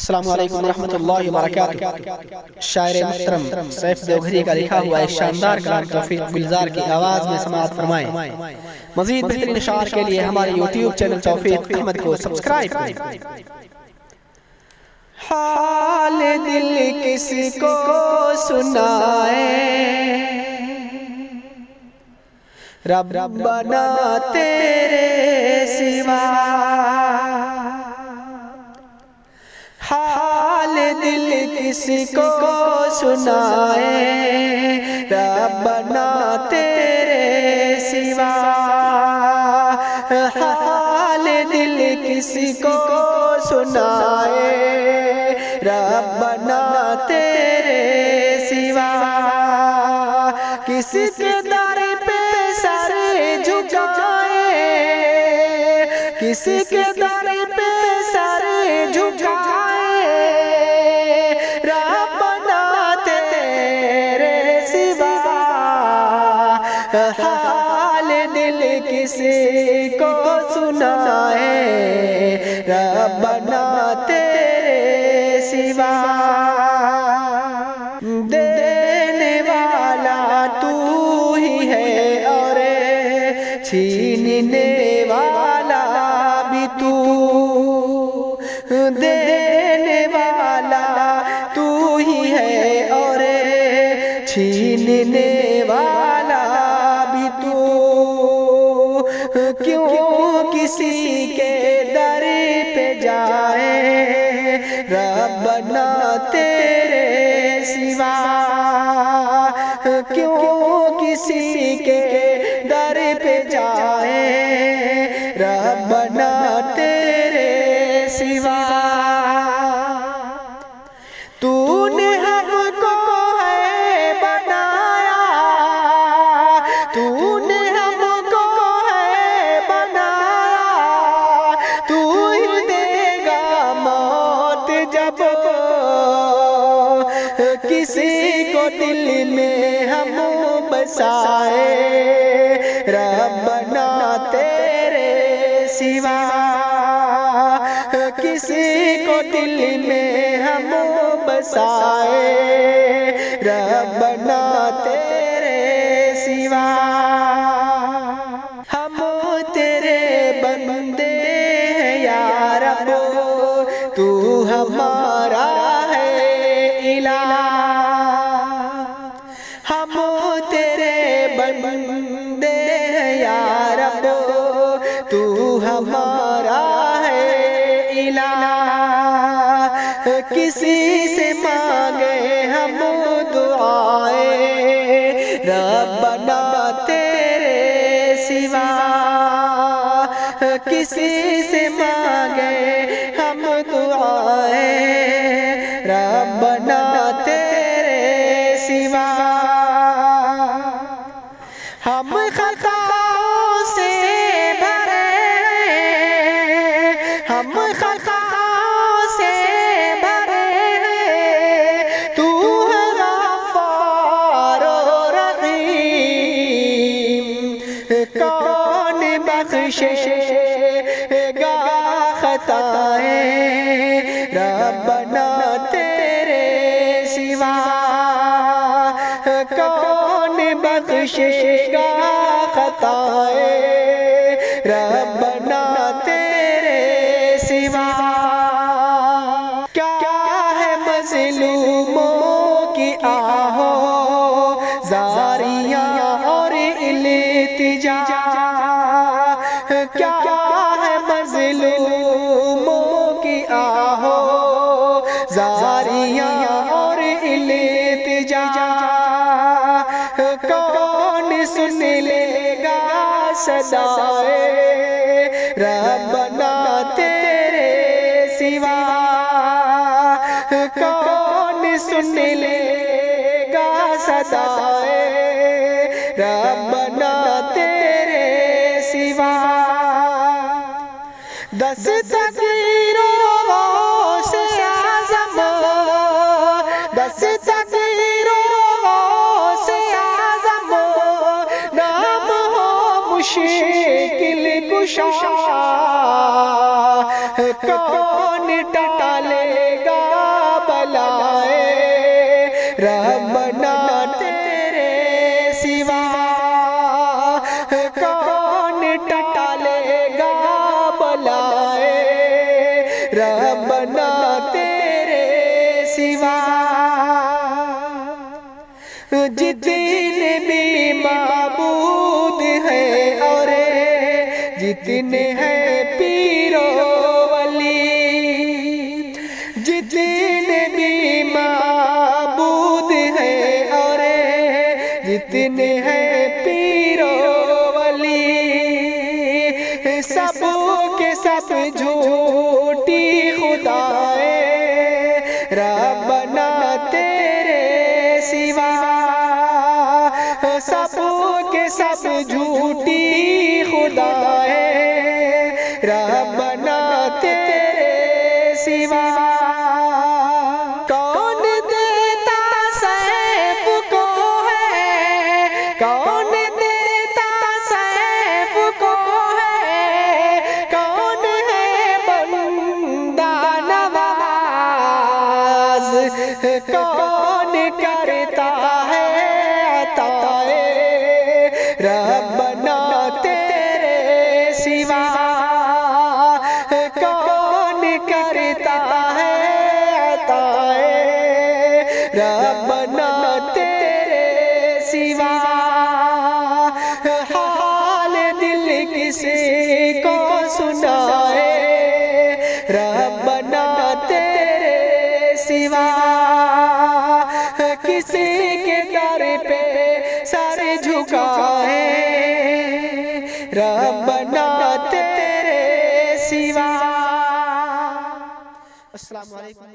अस्सलामु अलैकुम रहमतुल्लाहि व बरकातुहू। शायर मुहतरम सैफ देवघरी का लिखा हुआ एक शानदार कलाम तौफीक गुलजार की आवाज में समाअत फरमाएं। मजीद बेहतरीन शायर के लिए हमारे यूट्यूब चैनल तौफीक अहमद को सब्सक्राइब करें। हाल दिल किसको सुनाए, रब्बना तेरे सिवा। हाल दिल किसको सुनाए, रब्बना तेरे सिवा। हाल दिल किसको सुनाए, रब्बना तेरे सिवा। किसके दर पे सर झुकाए, किसके दर पे सर झुकाए, रब्बना तेरे सिवा। हाल दिल किसको सुनाए, रब्बना तेरे सिवा। देने वाला तू ही है और छीनने वाला भी तू। देने वाला तू ही है और छीनने वाला भी तू। क्यों किसी के दर पे जाए, रब्बना तेरे सिवा। क्यों किसी के दर पे जाए, रब्बना तेरे सिवा। तूने हमको है बनाया, तूने हमको है बनाया। तू ही देगा मौत जब किसी को दिल में हम बसाए, रब्बना तेरे सिवा। किसी को दिल में हम बसाए, रब्बना तेरे सिवा। हम तेरे बंदे हैं या रब, तू हमारा है इलाह। हम तेरे बंदे हैं या रब, तू हमारा है इलाह। किसी से मांगे हम दुआएं, रब्बना तेरे सिवा। किसी से मांगे हम दुआएं, रब्बना तेरे सिवा। हम खताओं से भरे, हम खताओं से भरे। तू है गफ्फार और रहीम, कौन बख्शेगा खताएं, रब्बना तेरे सिवा। कौन बख्शेगा खताएं, रब्बना तेरे सिवा। क्या है मज़लूमों की आहो ज़ारियाँ और इल्तिजा। क्या है मज़लूमों की आहो ज़ारियाँ और इल्तिजा। कौन सुन लेगा सदाए, रब्बना तेरे सिवा। कौन सुन लेगा सदाए, रब्बना तेरे सिवा। 10 तकदीरों से आज़म, 10 तकदीरों से आज़म नाम हो मुश्किल कुशा। कौन टालेगा बलाए, रब्बना तेरे सिवा कौन टालेगा बलाए, रब्बना तेरे सिवा। जितने भी माबूद हैं और जितने हैं पीरो वली, जितने भी माबूद हैं और जितने हैं पीरो वली, सब के सब झूठी खुदाए, रब्बना तेरे सिवा सब के सब झूठी खुदाए, रब्बना तेरे सिवा। कौन देता सैफ को है, कौन देता सैफ को है, कौन है बंदा नवाज, कौन करता है अताए, रब्बना तेरे सिवा कौन करता है अताए, रब्बना तेरे सिवा। हाल दिल किसी को सुनाए, रब्बना तेरे सिवा किसी के दर पे सर झुकाए, रब्बना तेरे सिवा। अस्सलामु अलैकुम।